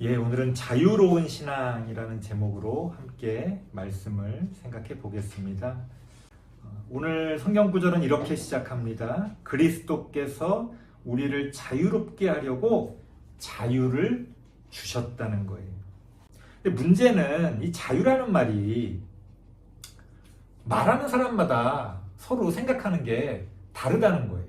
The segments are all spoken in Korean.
예, 오늘은 자유로운 신앙이라는 제목으로 함께 말씀을 생각해 보겠습니다. 오늘 성경 구절은 이렇게 시작합니다. 그리스도께서 우리를 자유롭게 하려고 자유를 주셨다는 거예요. 근데 문제는 이 자유라는 말이 말하는 사람마다 서로 생각하는 게 다르다는 거예요.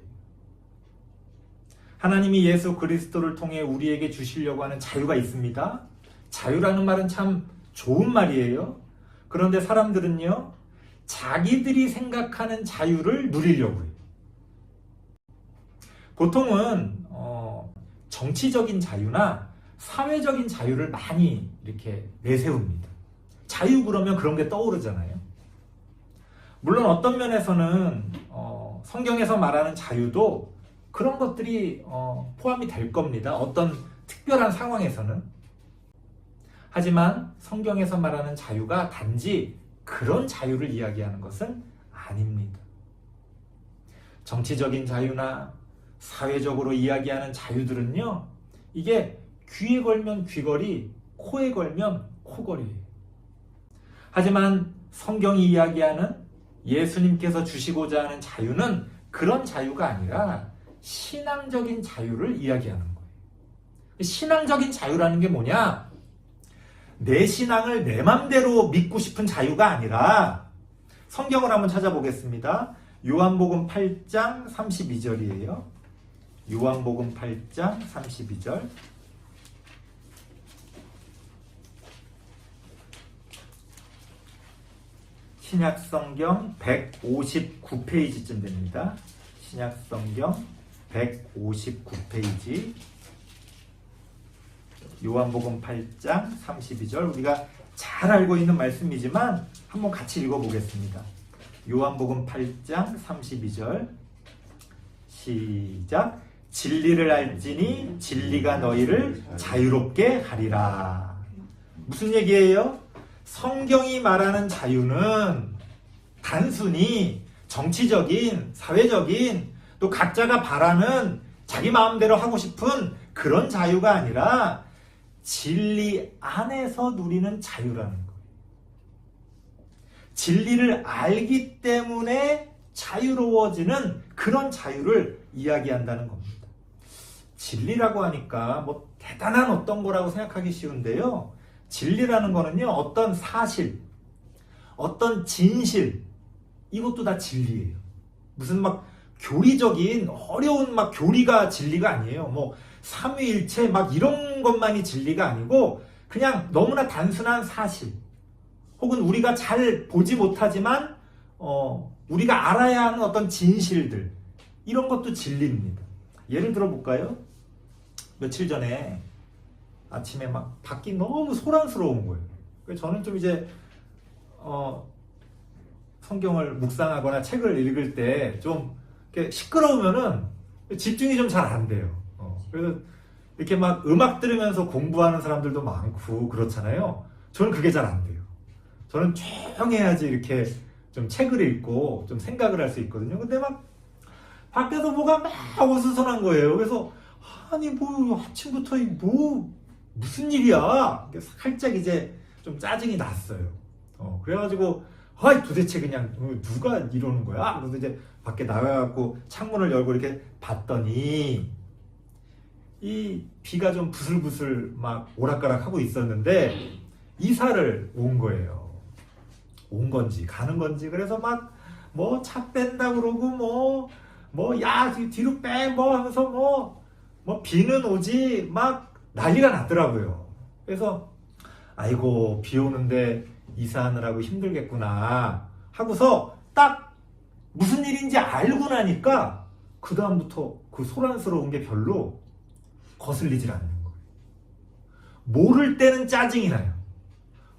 하나님이 예수 그리스도를 통해 우리에게 주시려고 하는 자유가 있습니다. 자유라는 말은 참 좋은 말이에요. 그런데 사람들은요, 자기들이 생각하는 자유를 누리려고 해요. 보통은 정치적인 자유나 사회적인 자유를 많이 이렇게 내세웁니다. 자유 그러면 그런 게 떠오르잖아요. 물론 어떤 면에서는 성경에서 말하는 자유도 그런 것들이 포함이 될 겁니다. 어떤 특별한 상황에서는. 하지만 성경에서 말하는 자유가 단지 그런 자유를 이야기하는 것은 아닙니다. 정치적인 자유나 사회적으로 이야기하는 자유들은요, 이게 귀에 걸면 귀걸이, 코에 걸면 코걸이에요. 하지만 성경이 이야기하는 예수님께서 주시고자 하는 자유는 그런 자유가 아니라 신앙적인 자유를 이야기하는 거예요. 신앙적인 자유라는 게 뭐냐? 내 신앙을 내 맘대로 믿고 싶은 자유가 아니라, 성경을 한번 찾아보겠습니다. 요한복음 8장 32절이에요. 요한복음 8장 32절. 신약성경 159페이지쯤 됩니다. 신약성경 159페이지, 요한복음 8장 32절. 우리가 잘 알고 있는 말씀이지만 한번 같이 읽어보겠습니다. 요한복음 8장 32절 시작. 진리를 알지니 진리가 너희를 자유롭게 하리라. 무슨 얘기예요? 성경이 말하는 자유는 단순히 정치적인, 사회적인, 또 각자가 바라는 자기 마음대로 하고 싶은 그런 자유가 아니라 진리 안에서 누리는 자유라는 거예요. 진리를 알기 때문에 자유로워지는 그런 자유를 이야기한다는 겁니다. 진리라고 하니까 뭐 대단한 어떤 거라고 생각하기 쉬운데요. 진리라는 거는요, 어떤 사실, 어떤 진실, 이것도 다 진리예요. 무슨 막 교리적인 어려운 막 교리가 진리가 아니에요. 뭐 삼위일체 막 이런 것만이 진리가 아니고 그냥 너무나 단순한 사실, 혹은 우리가 잘 보지 못하지만 우리가 알아야 하는 어떤 진실들, 이런 것도 진리입니다. 예를 들어 볼까요? 며칠 전에 아침에 막 밖이 너무 소란스러운 거예요. 그래서 저는 좀 이제 성경을 묵상하거나 책을 읽을 때 좀 시끄러우면은 집중이 좀 잘 안 돼요. 그래서 이렇게 막 음악 들으면서 공부하는 사람들도 많고 그렇잖아요. 저는 그게 잘 안 돼요. 저는 조용해야지 이렇게 좀 책을 읽고 좀 생각을 할 수 있거든요. 근데 막 밖에서 뭐가 막 어수선한 거예요. 그래서 아니 뭐 아침부터 무슨 일이야? 살짝 이제 좀 짜증이 났어요. 그래가지고 도대체 그냥 누가 이러는 거야? 그래서 이제 밖에 나가갖고 창문을 열고 이렇게 봤더니 이 비가 좀 부슬부슬 막 오락가락 하고 있었는데 이사를 온 거예요. 온 건지 가는 건지. 그래서 막 뭐 차 뺀다 그러고 야 뒤로 빼 하면서 뭐 비는 오지 막 난리가 났더라고요. 그래서 아이고 비 오는데 이사하느라고 힘들겠구나 하고서 딱 무슨 일인지 알고 나니까 그 다음부터 그 소란스러운 게 별로 거슬리질 않는 거예요. 모를 때는 짜증이 나요.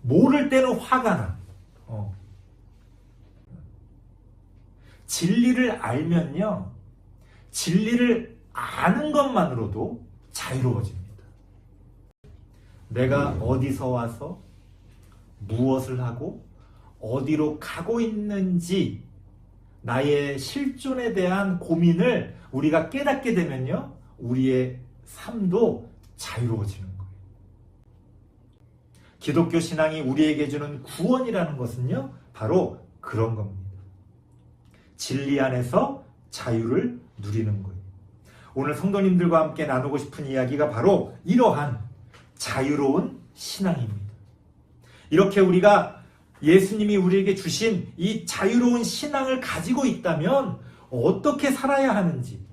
모를 때는 화가 나. 진리를 알면요, 진리를 아는 것만으로도 자유로워집니다. 내가 어디서 와서 무엇을 하고 어디로 가고 있는지 나의 실존에 대한 고민을 우리가 깨닫게 되면요, 우리의 삶도 자유로워지는 거예요. 기독교 신앙이 우리에게 주는 구원이라는 것은요, 바로 그런 겁니다. 진리 안에서 자유를 누리는 거예요. 오늘 성도님들과 함께 나누고 싶은 이야기가 바로 이러한 자유로운 신앙입니다. 이렇게 우리가 예수님이 우리에게 주신 이 자유로운 신앙을 가지고 있다면 어떻게 살아야 하는지,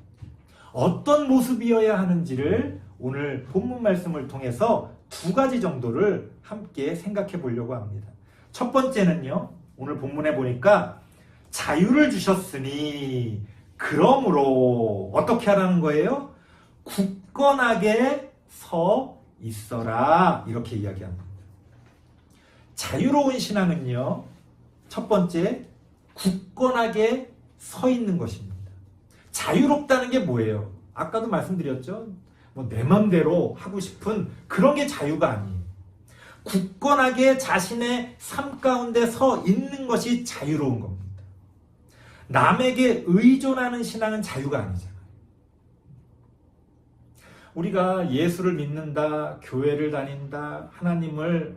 어떤 모습이어야 하는지를 오늘 본문 말씀을 통해서 두 가지 정도를 함께 생각해 보려고 합니다. 첫 번째는요, 오늘 본문에 보니까 자유를 주셨으니 그러므로 어떻게 하라는 거예요? 굳건하게 서 있어라, 이렇게 이야기합니다. 자유로운 신앙은요, 첫 번째, 굳건하게 서 있는 것입니다. 자유롭다는 게 뭐예요? 아까도 말씀드렸죠? 내 맘대로 하고 싶은 그런 게 자유가 아니에요. 굳건하게 자신의 삶 가운데 서 있는 것이 자유로운 겁니다. 남에게 의존하는 신앙은 자유가 아니잖아요. 우리가 예수를 믿는다, 교회를 다닌다, 하나님을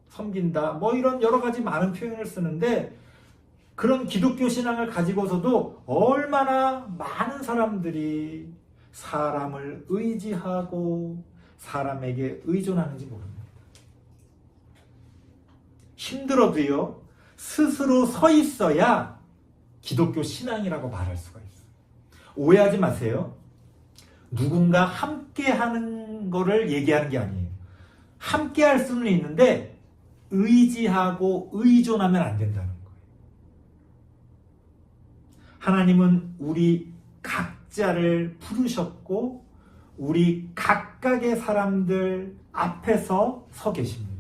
섬긴다, 이런 여러 가지 많은 표현을 쓰는데, 그런 기독교 신앙을 가지고서도 얼마나 많은 사람들이 사람을 의지하고 사람에게 의존하는지 모릅니다. 힘들어도요, 스스로 서 있어야 기독교 신앙이라고 말할 수가 있어요. 오해하지 마세요. 누군가 함께 하는 거를 얘기하는 게 아니에요. 함께 할 수는 있는데 의지하고 의존하면 안 된다는 거예요. 하나님은 우리 각자를 부르셨고 우리 각각의 사람들 앞에서 서 계십니다.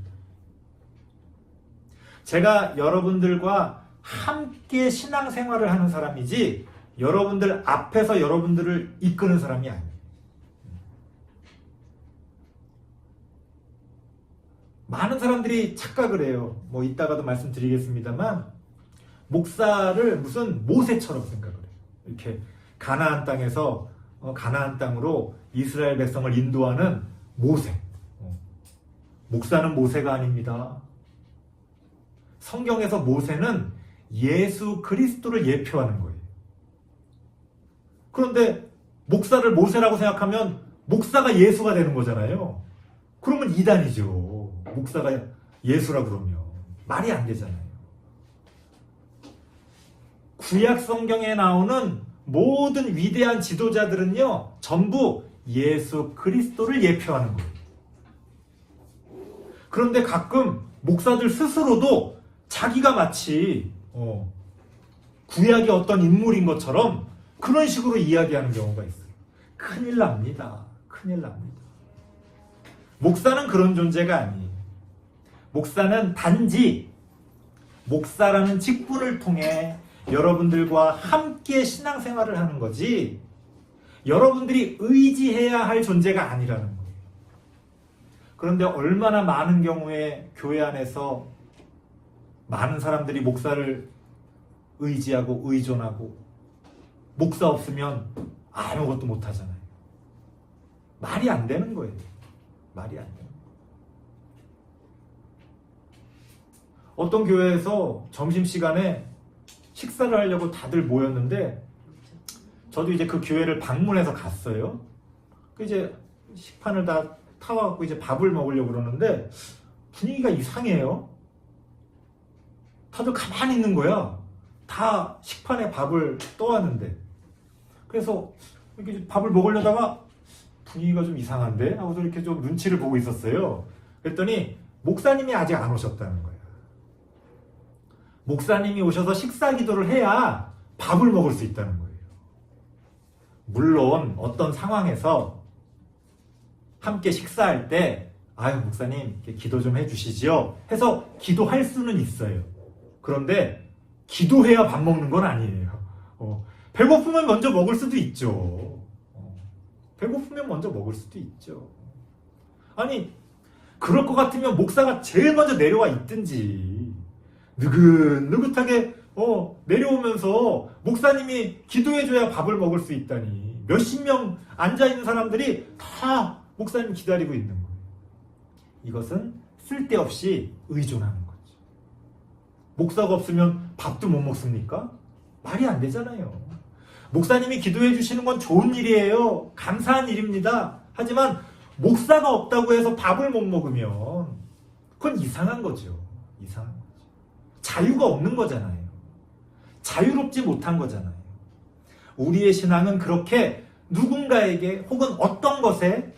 제가 여러분들과 함께 신앙생활을 하는 사람이지 여러분들 앞에서 여러분들을 이끄는 사람이 아니에요. 많은 사람들이 착각을 해요. 이따가도 말씀드리겠습니다만 목사를 무슨 모세처럼 생각을 해요. 이렇게 가나안 땅에서 가나안 땅으로 이스라엘 백성을 인도하는 모세. 목사는 모세가 아닙니다. 성경에서 모세는 예수 그리스도를 예표하는 거예요. 그런데 목사를 모세라고 생각하면 목사가 예수가 되는 거잖아요. 그러면 이단이죠. 목사가 예수라 그러면 말이 안 되잖아요. 구약 성경에 나오는 모든 위대한 지도자들은요, 전부 예수 그리스도를 예표하는 거예요. 그런데 가끔 목사들 스스로도 자기가 마치 구약의 어떤 인물인 것처럼 그런 식으로 이야기하는 경우가 있어요. 큰일 납니다. 큰일 납니다. 목사는 그런 존재가 아니에요. 목사는 단지 목사라는 직분을 통해 여러분들과 함께 신앙생활을 하는 거지 여러분들이 의지해야 할 존재가 아니라는 거예요. 그런데 얼마나 많은 경우에 교회 안에서 많은 사람들이 목사를 의지하고 의존하고 목사 없으면 아무것도 못하잖아요. 말이 안 되는 거예요. 말이 안 돼요. 어떤 교회에서 점심시간에 식사를 하려고 다들 모였는데 저도 이제 그 교회를 방문해서 갔어요. 이제 식판을 다 타와갖고 이제 밥을 먹으려고 그러는데 분위기가 이상해요. 다들 가만히 있는 거야. 다 식판에 밥을 떠왔는데. 그래서 이렇게 밥을 먹으려다가 분위기가 좀 이상한데? 하고서 이렇게 좀 눈치를 보고 있었어요. 그랬더니 목사님이 아직 안 오셨다는 거예요. 목사님이 오셔서 식사 기도를 해야 밥을 먹을 수 있다는 거예요. 물론 어떤 상황에서 함께 식사할 때 목사님 기도 좀 해주시지요 해서 기도할 수는 있어요. 그런데 기도해야 밥 먹는 건 아니에요. 배고프면 먼저 먹을 수도 있죠. 배고프면 먼저 먹을 수도 있죠. 아니 그럴 것 같으면 목사가 제일 먼저 내려와 있든지 느긋느긋하게 내려오면서 목사님이 기도해줘야 밥을 먹을 수 있다니. 몇십 명 앉아있는 사람들이 다 목사님 기다리고 있는 거예요. 이것은 쓸데없이 의존하는 거죠. 목사가 없으면 밥도 못 먹습니까? 말이 안 되잖아요. 목사님이 기도해 주시는 건 좋은 일이에요. 감사한 일입니다. 하지만 목사가 없다고 해서 밥을 못 먹으면 그건 이상한 거죠. 이상한 거죠. 자유가 없는 거잖아요. 자유롭지 못한 거잖아요. 우리의 신앙은 그렇게 누군가에게 혹은 어떤 것에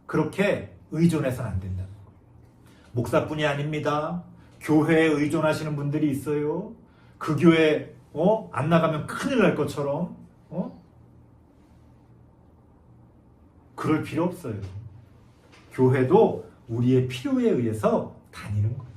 그렇게 의존해서는 안 된다는 거예요. 목사뿐이 아닙니다. 교회에 의존하시는 분들이 있어요. 그 교회 안 나가면 큰일 날 것처럼 그럴 필요 없어요. 교회도 우리의 필요에 의해서 다니는 거예요.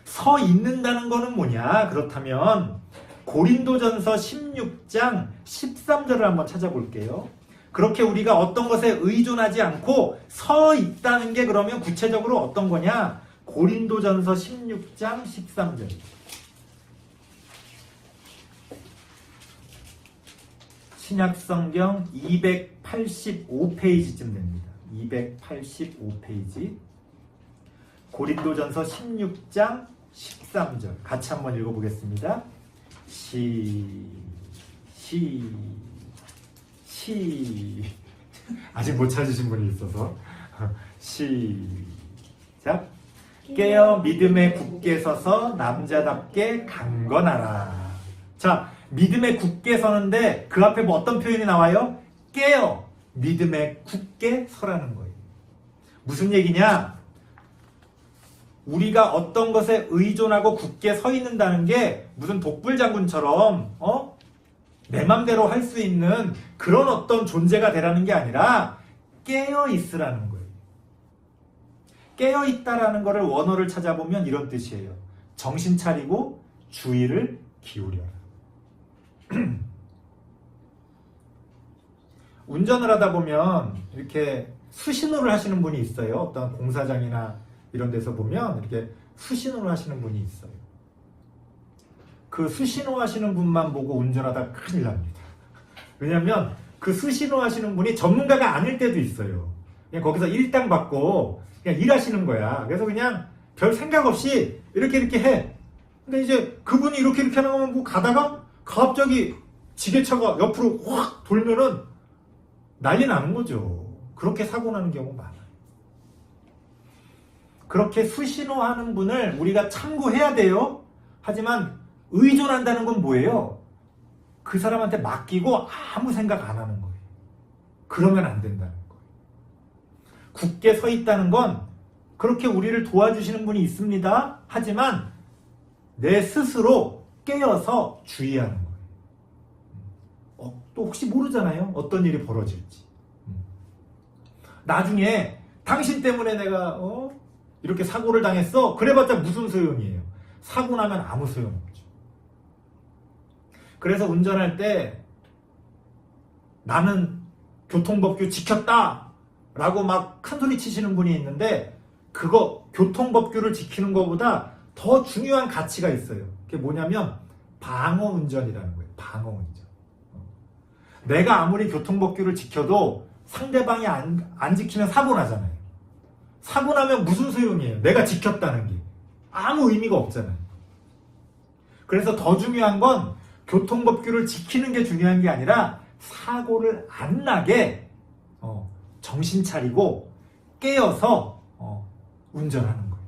서 있는다는 거는 뭐냐? 그렇다면 고린도전서 16장 13절을 한번 찾아볼게요. 그렇게 우리가 어떤 것에 의존하지 않고 서 있다는 게 그러면 구체적으로 어떤 거냐? 고린도전서 16장 13절. 신약성경 285페이지쯤 됩니다. 285페이지. 고린도전서 16장 13절. 같이 한번 읽어보겠습니다. 아직 못 찾으신 분이 있어서 시작. 깨어 믿음에 굳게 서서 남자답게 강건하라. 자, 믿음에 굳게 서는데 그 앞에 뭐 어떤 표현이 나와요? 깨어 믿음에 굳게 서라는 거예요. 무슨 얘기냐? 우리가 어떤 것에 의존하고 굳게 서 있는다는 게 무슨 독불장군처럼 내 맘대로 할 수 있는 그런 어떤 존재가 되라는 게 아니라 깨어 있으라는 거예요. 깨어 있다라는 거를 원어를 찾아보면 이런 뜻이에요. 정신 차리고 주의를 기울여라. 운전을 하다 보면 이렇게 수신호를 하시는 분이 있어요. 어떤 공사장이나 이런 데서 보면 이렇게 수신호를 하시는 분이 있어요. 그 수신호 하시는 분만 보고 운전하다 큰일 납니다. 왜냐하면 그 수신호 하시는 분이 전문가가 아닐 때도 있어요. 그냥 거기서 일당 받고 그냥 일하시는 거야. 그래서 그냥 별 생각 없이 이렇게 해. 근데 이제 그분이 이렇게 하는 거 가다가 갑자기 지게차가 옆으로 확 돌면은 난리 나는 거죠. 그렇게 사고 나는 경우 많아요. 그렇게 수신호하는 분을 우리가 참고해야 돼요. 하지만 의존한다는 건 뭐예요? 그 사람한테 맡기고 아무 생각 안 하는 거예요. 그러면 안 된다는 거예요. 굳게 서 있다는 건 그렇게 우리를 도와주시는 분이 있습니다. 하지만 내 스스로 깨어서 주의하는 거예요. 또 혹시 모르잖아요. 어떤 일이 벌어질지. 나중에 당신 때문에 내가 이렇게 사고를 당했어. 그래봤자 무슨 소용이에요. 사고 나면 아무 소용없죠. 그래서 운전할 때 나는 교통법규 지켰다 라고 막 큰소리 치시는 분이 있는데 그거 교통법규를 지키는 것보다 더 중요한 가치가 있어요. 그게 뭐냐면 방어운전이라는 거예요. 방어운전. 내가 아무리 교통법규를 지켜도 상대방이 안 지키면 사고 나잖아요. 사고 나면 무슨 소용이에요? 내가 지켰다는 게 아무 의미가 없잖아요. 그래서 더 중요한 건 교통법규를 지키는 게 중요한 게 아니라 사고를 안 나게 정신 차리고 깨어서 운전하는 거예요.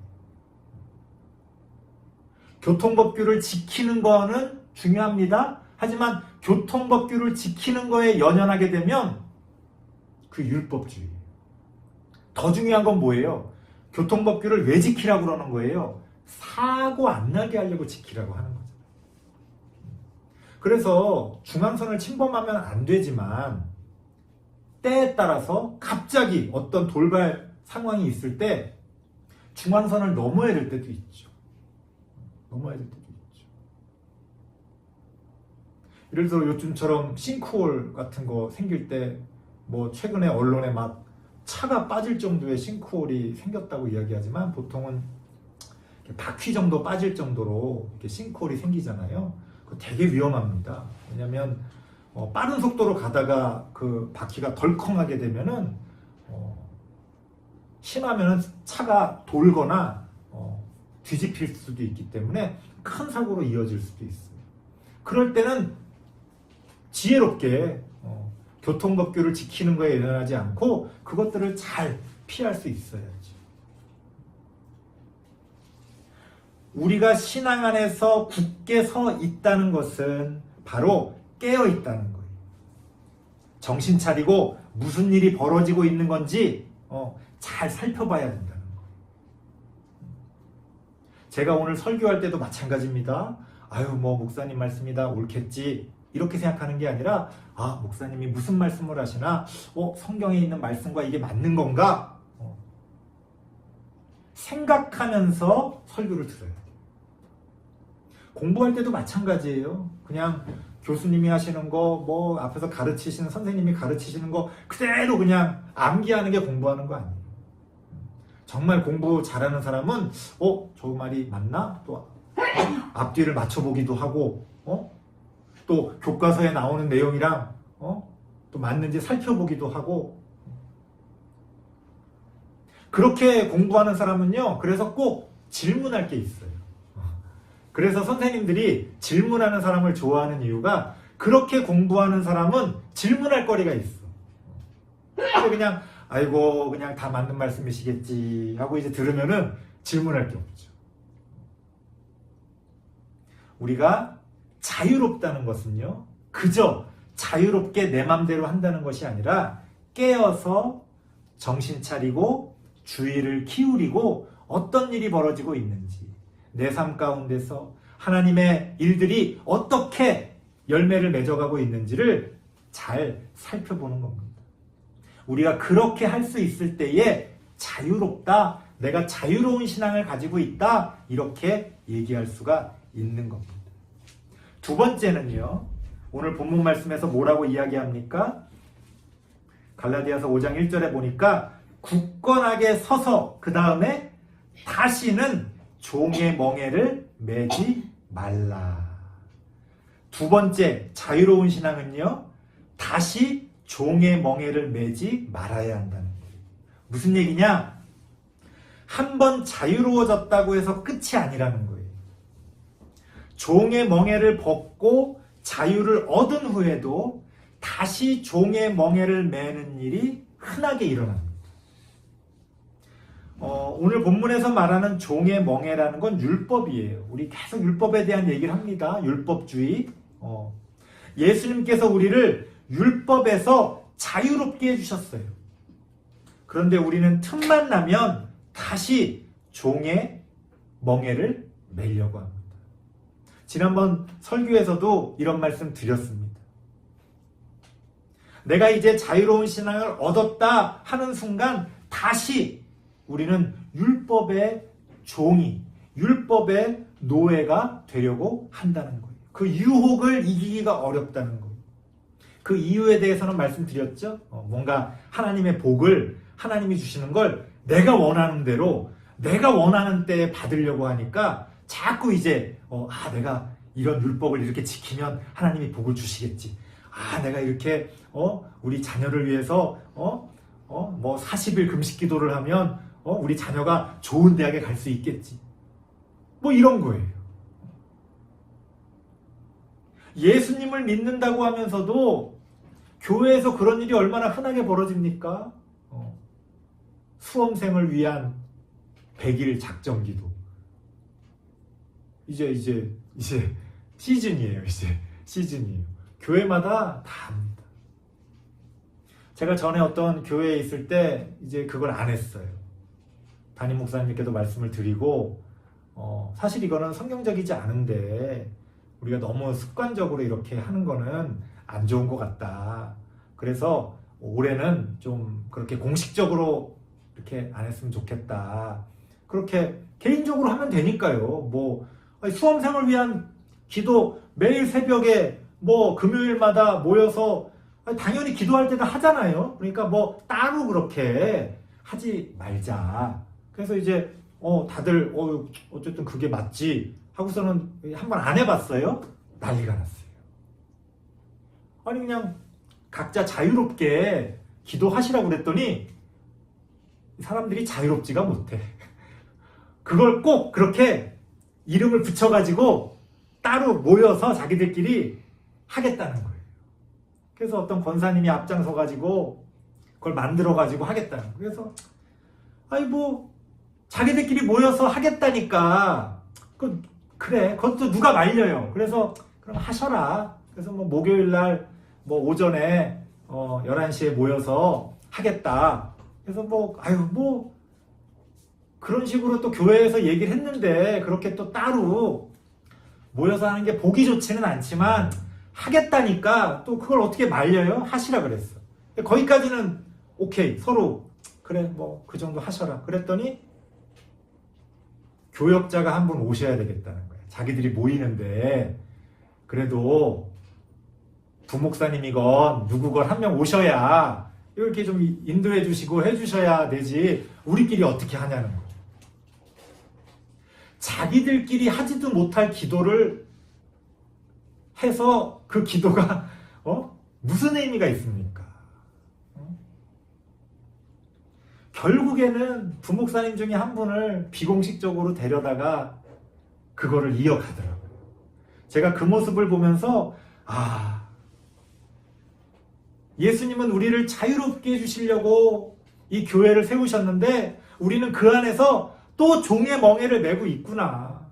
교통법규를 지키는 거는 중요합니다. 하지만 교통법규를 지키는 거에 연연하게 되면 그 율법주의예요. 더 중요한 건 뭐예요? 교통법규를 왜 지키라고 그러는 거예요? 사고 안 나게 하려고 지키라고 하는 거죠. 그래서 중앙선을 침범하면 안 되지만 때에 따라서 갑자기 어떤 돌발 상황이 있을 때 중앙선을 넘어야 될 때도 있죠. 넘어야 될 때도 있죠. 예를 들어 요즘처럼 싱크홀 같은 거 생길 때 뭐 최근에 언론에 막 차가 빠질 정도의 싱크홀이 생겼다고 이야기하지만 보통은 바퀴 정도 빠질 정도로 이렇게 싱크홀이 생기잖아요. 그거 되게 위험합니다. 왜냐하면 빠른 속도로 가다가 그 바퀴가 덜컹하게 되면은 심하면은 차가 돌거나 뒤집힐 수도 있기 때문에 큰 사고로 이어질 수도 있어요. 그럴 때는 지혜롭게 교통법규를 지키는 거에 연연하지 않고 그것들을 잘 피할 수 있어야죠. 우리가 신앙 안에서 굳게 서 있다는 것은 바로 깨어 있다는 거예요. 정신 차리고 무슨 일이 벌어지고 있는 건지 잘 살펴봐야 된다는 거예요. 제가 오늘 설교할 때도 마찬가지입니다. 아유, 목사님 말씀이다, 옳겠지, 이렇게 생각하는 게 아니라, 목사님이 무슨 말씀을 하시나, 성경에 있는 말씀과 이게 맞는 건가? 생각하면서 설교를 들어야 돼요. 공부할 때도 마찬가지예요. 그냥 교수님이 하시는 거, 앞에서 가르치시는 선생님이 가르치시는 거 그대로 그냥 암기하는 게 공부하는 거 아니에요. 정말 공부 잘하는 사람은 저 말이 맞나? 또 앞뒤를 맞춰보기도 하고 또 교과서에 나오는 내용이랑 또 맞는지 살펴보기도 하고, 그렇게 공부하는 사람은요, 그래서 꼭 질문할 게 있어요. 그래서 선생님들이 질문하는 사람을 좋아하는 이유가, 그렇게 공부하는 사람은 질문할 거리가 있어. 근데 그냥 아이고 그냥 다 맞는 말씀이시겠지 하고 이제 들으면은 질문할 게 없죠. 우리가 자유롭다는 것은요, 그저 자유롭게 내 맘대로 한다는 것이 아니라 깨어서 정신 차리고 주의를 기울이고 어떤 일이 벌어지고 있는지, 내 삶 가운데서 하나님의 일들이 어떻게 열매를 맺어가고 있는지를 잘 살펴보는 겁니다. 우리가 그렇게 할 수 있을 때에 자유롭다, 내가 자유로운 신앙을 가지고 있다, 이렇게 얘기할 수가 있는 겁니다. 두 번째는요, 오늘 본문 말씀에서 뭐라고 이야기합니까? 갈라디아서 5장 1절에 보니까 굳건하게 서서 그 다음에 다시는 종의 멍에를 매지 말라. 두 번째 자유로운 신앙은요, 다시 종의 멍에를 매지 말아야 한다는 거예요. 무슨 얘기냐? 한번 자유로워졌다고 해서 끝이 아니라는 거예요. 종의 멍에를 벗고 자유를 얻은 후에도 다시 종의 멍에를 매는 일이 흔하게 일어납니다. 오늘 본문에서 말하는 종의 멍에라는 건 율법이에요. 우리 계속 율법에 대한 얘기를 합니다. 율법주의. 예수님께서 우리를 율법에서 자유롭게 해주셨어요. 그런데 우리는 틈만 나면 다시 종의 멍에를 매려고 합니다. 지난번 설교에서도 이런 말씀 드렸습니다. 내가 이제 자유로운 신앙을 얻었다 하는 순간 다시 우리는 율법의 종이, 율법의 노예가 되려고 한다는 거예요. 그 유혹을 이기기가 어렵다는 거예요. 그 이유에 대해서는 말씀드렸죠. 뭔가 하나님의 복을, 하나님이 주시는 걸 내가 원하는 대로, 내가 원하는 때에 받으려고 하니까 자꾸 이제 내가 이런 율법을 이렇게 지키면 하나님이 복을 주시겠지. 내가 이렇게 우리 자녀를 위해서 40일 금식 기도를 하면 우리 자녀가 좋은 대학에 갈 수 있겠지. 이런 거예요. 예수님을 믿는다고 하면서도 교회에서 그런 일이 얼마나 흔하게 벌어집니까? 수험생을 위한 100일 작정기도. 이제 시즌이에요. 이제 시즌이에요. 교회마다 다 합니다. 제가 전에 어떤 교회에 있을 때 이제 그걸 안 했어요. 담임 목사님께도 말씀을 드리고, 사실 이거는 성경적이지 않은데 우리가 너무 습관적으로 이렇게 하는 거는 안 좋은 것 같다. 그래서 올해는 좀 그렇게 공식적으로 이렇게 안 했으면 좋겠다. 그렇게 개인적으로 하면 되니까요. 수험생을 위한 기도 매일 새벽에 금요일마다 모여서 당연히 기도할 때도 하잖아요. 그러니까 따로 그렇게 하지 말자. 그래서 이제 다들 어쨌든 그게 맞지 하고서는 한번 안 해봤어요. 난리가 났어요. 아니 그냥 각자 자유롭게 기도하시라고 그랬더니 사람들이 자유롭지가 못해. 그걸 꼭 그렇게 이름을 붙여가지고 따로 모여서 자기들끼리 하겠다는 거예요. 그래서 어떤 권사님이 앞장서가지고 그걸 만들어가지고 하겠다는 거예요. 그래서 아니 뭐 자기들끼리 모여서 하겠다니까 그래 그것도 누가 말려요. 그래서 그럼 하셔라. 그래서 뭐 목요일날 뭐 오전에 11시에 모여서 하겠다. 그래서 뭐 그런 식으로 또 교회에서 얘기를 했는데 그렇게 또 따로 모여서 하는 게 보기 좋지는 않지만 하겠다니까 또 그걸 어떻게 말려요? 하시라 그랬어. 거기까지는 오케이. 서로 그래 뭐 그 정도 하셔라. 그랬더니 교역자가 한 분 오셔야 되겠다는 거예요. 자기들이 모이는데 그래도 부목사님이건 누구건 한 명 오셔야 이렇게 좀 인도해 주시고 해 주셔야 되지 우리끼리 어떻게 하냐는 거예요. 자기들끼리 하지도 못할 기도를 해서 그 기도가 무슨 의미가 있습니까? 결국에는 부목사님 중에 한 분을 비공식적으로 데려다가 그거를 이어가더라고요. 제가 그 모습을 보면서 예수님은 우리를 자유롭게 해주시려고 이 교회를 세우셨는데 우리는 그 안에서 또 종의 멍에를 메고 있구나.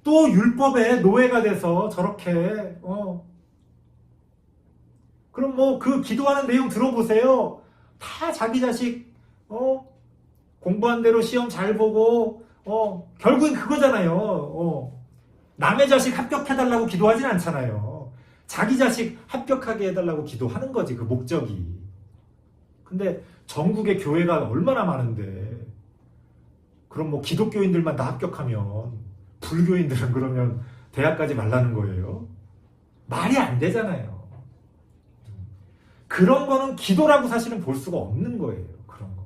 또 율법의 노예가 돼서 저렇게 그럼 뭐 그 기도하는 내용 들어보세요. 다 자기 자식 공부한 대로 시험 잘 보고 결국엔 그거잖아요. 남의 자식 합격해달라고 기도하진 않잖아요. 자기 자식 합격하게 해달라고 기도하는 거지 그 목적이. 근데 전국에 교회가 얼마나 많은데 그럼 뭐 기독교인들만 다 합격하면 불교인들은 그러면 대학 가지 말라는 거예요? 말이 안 되잖아요. 그런 거는 기도라고 사실은 볼 수가 없는 거예요. 그런 거.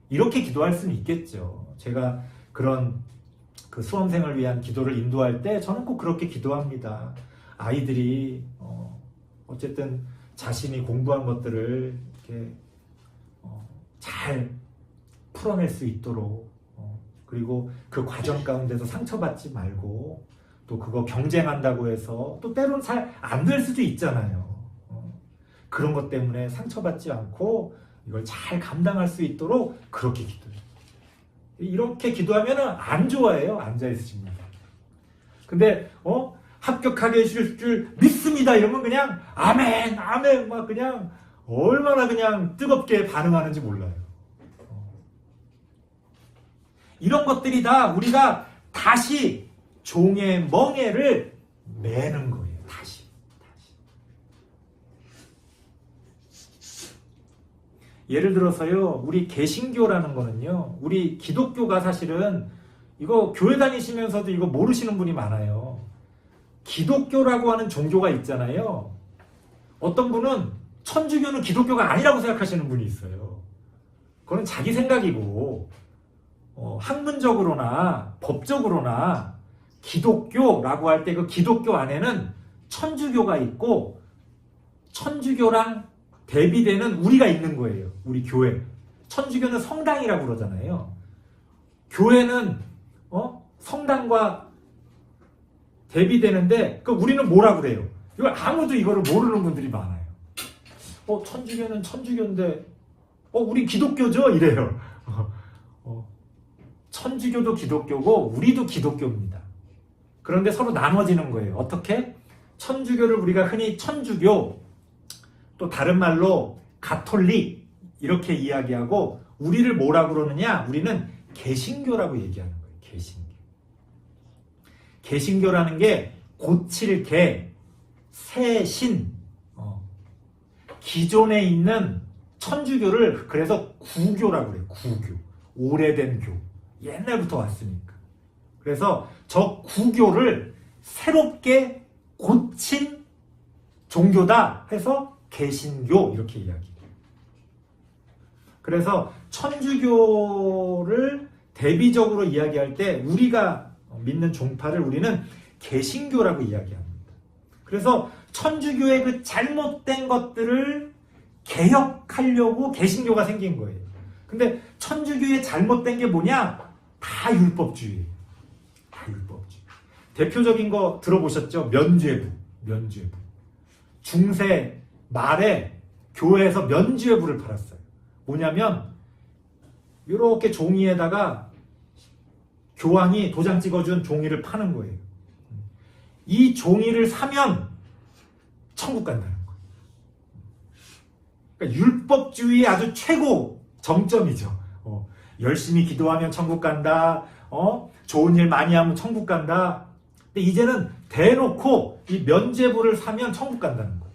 이렇게 기도할 수는 있겠죠. 제가 그런 그 수험생을 위한 기도를 인도할 때 저는 꼭 그렇게 기도합니다. 아이들이 어쨌든 자신이 공부한 것들을 이렇게 잘 풀어낼 수 있도록 그리고 그 과정 가운데서 상처받지 말고 또 그거 경쟁한다고 해서 또 때로는 잘 안 될 수도 있잖아요. 그런 것 때문에 상처받지 않고 이걸 잘 감당할 수 있도록 그렇게 기도해요. 이렇게 기도하면 안 좋아해요. 앉아있으십니다. 근데 합격하게 해줄 줄 믿습니다. 이러면 그냥 아멘 아멘 막 그냥 얼마나 그냥 뜨겁게 반응하는지 몰라요. 이런 것들이 다 우리가 다시 종의 멍에를 매는 거예요. 다시. 예를 들어서요. 우리 개신교라는 거는요. 우리 기독교가 사실은 이거 교회 다니시면서도 이거 모르시는 분이 많아요. 기독교라고 하는 종교가 있잖아요. 어떤 분은 천주교는 기독교가 아니라고 생각하시는 분이 있어요. 그건 자기 생각이고 학문적으로나 법적으로나 기독교라고 할 때 그 기독교 안에는 천주교가 있고 천주교랑 대비되는 우리가 있는 거예요. 우리 교회. 천주교는 성당이라고 그러잖아요. 교회는 성당과 대비되는데 우리는 뭐라 그래요? 이걸 아무도 이거를 모르는 분들이 많아요. 천주교는 천주교인데 우리 기독교죠? 이래요. 천주교도 기독교고 우리도 기독교입니다. 그런데 서로 나눠지는 거예요. 어떻게? 천주교를 우리가 흔히 천주교 또 다른 말로 가톨릭 이렇게 이야기하고 우리를 뭐라고 그러느냐? 우리는 개신교라고 얘기하는 거예요. 개신교. 개신교라는 게 고칠 개, 새 신, 기존에 있는 천주교를 그래서 구교라고 그래요. 구교. 오래된 교. 옛날부터 왔으니까. 그래서 저 구교를 새롭게 고친 종교다 해서 개신교 이렇게 이야기해요. 그래서 천주교를 대비적으로 이야기할 때 우리가 믿는 종파를 우리는 개신교라고 이야기합니다. 그래서 천주교의 그 잘못된 것들을 개혁하려고 개신교가 생긴 거예요. 근데 천주교의 잘못된 게 뭐냐? 다 율법주의. 다 율법주의. 대표적인 거 들어보셨죠? 면죄부. 면죄부. 중세 말에 교회에서 면죄부를 팔았어요. 뭐냐면 이렇게 종이에다가 교황이 도장 찍어준 종이를 파는 거예요. 이 종이를 사면 천국 간다는 거예요. 그러니까 율법주의의 아주 최고 정점이죠. 열심히 기도하면 천국 간다. 좋은 일 많이 하면 천국 간다. 근데 이제는 대놓고 이 면죄부를 사면 천국 간다는 거예요.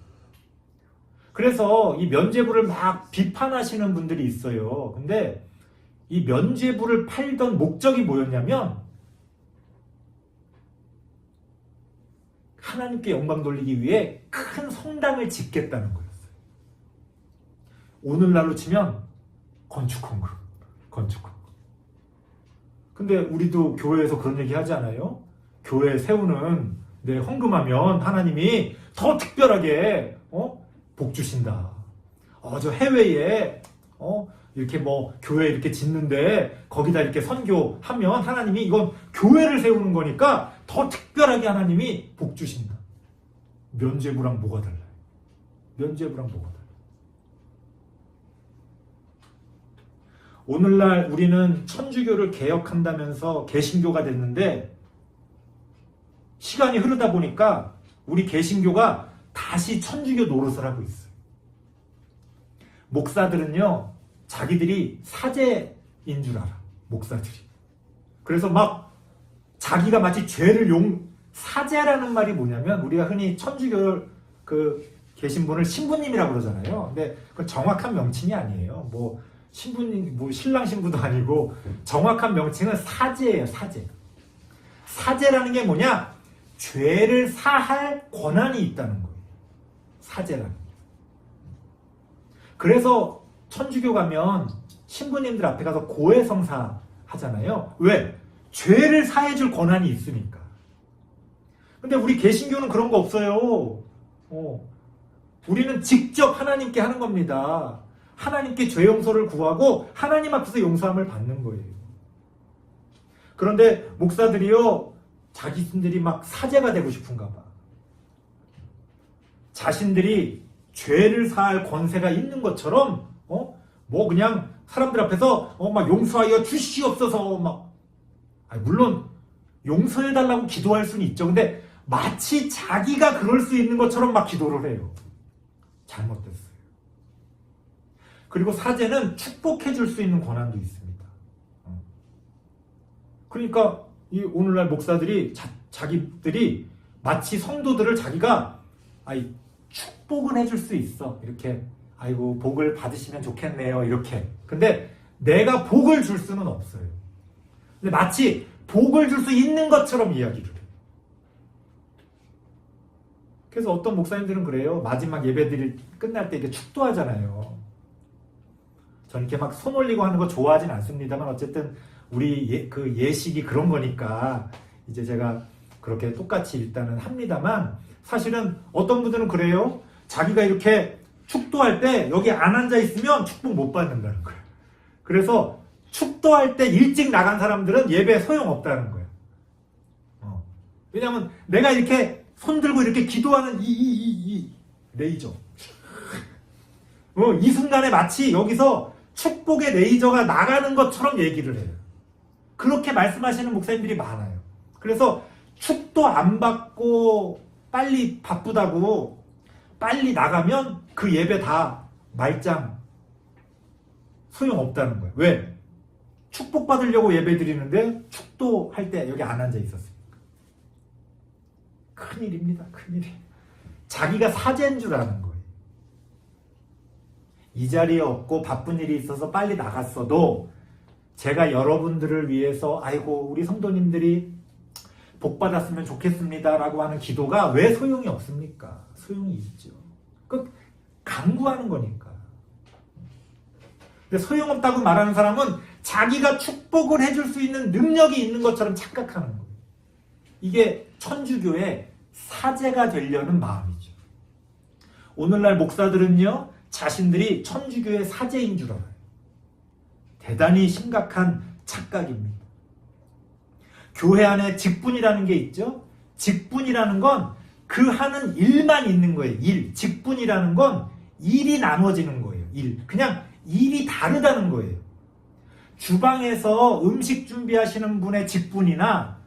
그래서 이 면죄부를 막 비판하시는 분들이 있어요. 근데 이 면죄부를 팔던 목적이 뭐였냐면 하나님께 영광 돌리기 위해 큰 성당을 짓겠다는 거였어요. 오늘날로 치면 건축헌금. 건축헌금. 근데 우리도 교회에서 그런 얘기 하지 않아요? 교회 세우는 헌금하면 하나님이 더 특별하게 복 주신다. 저 해외에 이렇게 뭐 교회 이렇게 짓는데 거기다 이렇게 선교하면 하나님이 이건 교회를 세우는 거니까 더 특별하게 하나님이 복 주신다. 면죄부랑 뭐가 달라요? 면죄부랑 뭐가 달라요? 오늘날 우리는 천주교를 개혁한다면서 개신교가 됐는데 시간이 흐르다 보니까 우리 개신교가 다시 천주교 노릇을 하고 있어요. 목사들은요, 자기들이 사제인 줄 알아. 목사들이. 그래서 막 자기가 마치 죄를 사제라는 말이 뭐냐면 우리가 흔히 천주교 계신 분을 신부님이라고 그러잖아요. 근데 그 정확한 명칭이 아니에요. 뭐 신부님, 뭐 신랑 신부도 아니고 정확한 명칭은 사제예요. 사제. 사제라는 게 뭐냐? 죄를 사할 권한이 있다는 거예요. 사제라는 게. 그래서 천주교 가면 신부님들 앞에 가서 고해성사 하잖아요. 왜? 죄를 사해줄 권한이 있으니까. 근데 우리 개신교는 그런 거 없어요. 우리는 직접 하나님께 하는 겁니다. 하나님께 죄 용서를 구하고 하나님 앞에서 용서함을 받는 거예요. 그런데 목사들이요, 자기들이 막 사제가 되고 싶은가 봐. 자신들이 죄를 사할 권세가 있는 것처럼 뭐 그냥 사람들 앞에서 막 용서하여 주시옵소서 물론 용서해달라고 기도할 수는 있죠. 근데 마치 자기가 그럴 수 있는 것처럼 막 기도를 해요. 잘못됐어요. 그리고 사제는 축복해 줄 수 있는 권한도 있습니다. 그러니까 이 오늘날 목사들이 자기들이 마치 성도들을 자기가 축복은 해줄 수 있어. 이렇게 아이고 복을 받으시면 좋겠네요. 이렇게. 근데 내가 복을 줄 수는 없어요. 근데 마치 복을 줄 수 있는 것처럼 이야기를 해요. 그래서 어떤 목사님들은 그래요. 마지막 예배들이 끝날 때 이렇게 축도하잖아요. 저는 이렇게 막 손 올리고 하는 거 좋아하진 않습니다만 어쨌든 우리 예식이 그런 거니까 이제 제가 그렇게 똑같이 일단은 합니다만 사실은 어떤 분들은 그래요. 자기가 이렇게 축도할 때 여기 안 앉아 있으면 축복 못 받는다는 거예요. 그래서 축도할 때 일찍 나간 사람들은 예배에 소용없다는 거예요. 왜냐하면 내가 이렇게 손 들고 이렇게 기도하는 이 레이저. 이 순간에 마치 여기서 축복의 레이저가 나가는 것처럼 얘기를 해요. 그렇게 말씀하시는 목사님들이 많아요. 그래서 축도 안 받고 빨리 바쁘다고 빨리 나가면 그 예배 다 말짱 소용없다는 거예요. 왜? 축복받으려고 예배 드리는데 축도할 때 여기 안 앉아 있었으니까. 큰일입니다. 큰일. 자기가 사제인 줄 아는 거예요. 이 자리에 없고 바쁜 일이 있어서 빨리 나갔어도 제가 여러분들을 위해서 아이고 우리 성도님들이 복 받았으면 좋겠습니다 라고 하는 기도가 왜 소용이 없습니까? 소용이 있죠. 강구하는 거니까. 근데 소용없다고 말하는 사람은 자기가 축복을 해줄 수 있는 능력이 있는 것처럼 착각하는 거예요. 이게 천주교의 사제가 되려는 마음이죠. 오늘날 목사들은요, 자신들이 천주교의 사제인 줄 알아요. 대단히 심각한 착각입니다. 교회 안에 직분이라는 게 있죠. 직분이라는 건 그 하는 일만 있는 거예요. 일. 직분이라는 건 일이 나눠지는 거예요. 일. 그냥 일이 다르다는 거예요. 주방에서 음식 준비하시는 분의 직분이나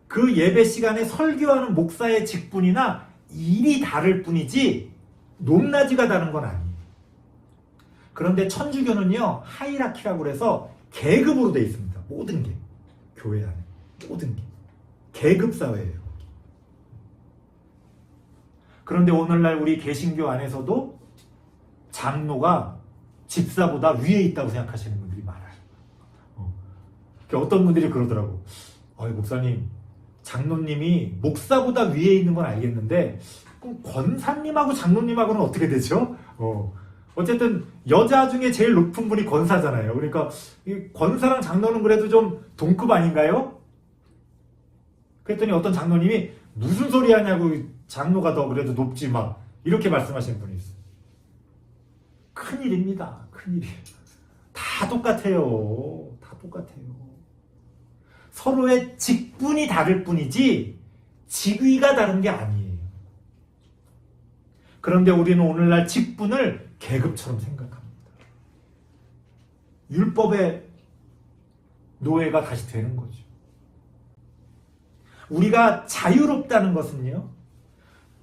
그 예배 시간에 설교하는 목사의 직분이나 일이 다를 뿐이지 높낮이가 다른 건 아니에요. 그런데 천주교는요, 하이라키라고 해서 계급으로 되어 있습니다. 모든 게. 교회 안에. 모든 게. 계급 사회예요. 그런데 오늘날 우리 개신교 안에서도 장로가 집사보다 위에 있다고 생각하시는 분들이 많아요. 어떤 분들이 그러더라고. 목사님, 장로님이 목사보다 위에 있는 건 알겠는데 그럼 권사님하고 장로님하고는 어떻게 되죠? 어쨌든 여자 중에 제일 높은 분이 권사잖아요. 그러니까 권사랑 장로는 그래도 좀 동급 아닌가요? 그랬더니 어떤 장로님이 무슨 소리 하냐고, 장로가 더 그래도 높지 막 이렇게 말씀하시는 분이 있어요. 큰일입니다. 큰일이에요. 다 똑같아요. 다 똑같아요. 서로의 직분이 다를 뿐이지 직위가 다른 게 아니에요. 그런데 우리는 오늘날 직분을 계급처럼 생각합니다. 율법의 노예가 다시 되는 거죠. 우리가 자유롭다는 것은요,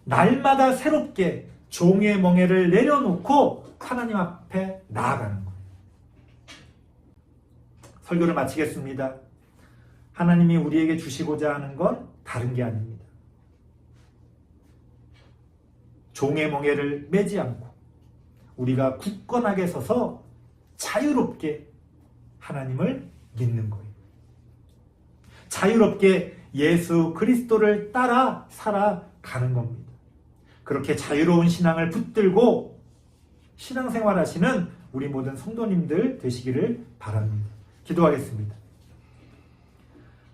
날마다 새롭게 종의 멍에를 내려놓고 하나님 앞에 나아가는 거예요. 설교를 마치겠습니다. 하나님이 우리에게 주시고자 하는 건 다른 게 아닙니다. 종의 멍에를 매지 않고 우리가 굳건하게 서서 자유롭게 하나님을 믿는 거예요. 자유롭게 예수 그리스도를 따라 살아가는 겁니다. 그렇게 자유로운 신앙을 붙들고 신앙생활 하시는 우리 모든 성도님들 되시기를 바랍니다. 기도하겠습니다.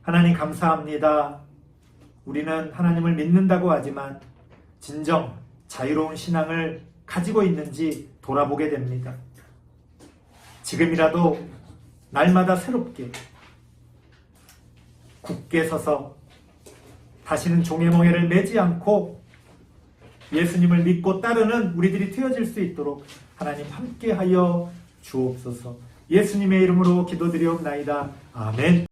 하나님 감사합니다. 우리는 하나님을 믿는다고 하지만 진정 자유로운 신앙을 가지고 있는지 돌아보게 됩니다. 지금이라도 날마다 새롭게 굳게 서서 다시는 종의 멍에를 매지 않고 예수님을 믿고 따르는 우리들이 되어질 수 있도록 하나님 함께하여 주옵소서. 예수님의 이름으로 기도드리옵나이다. 아멘.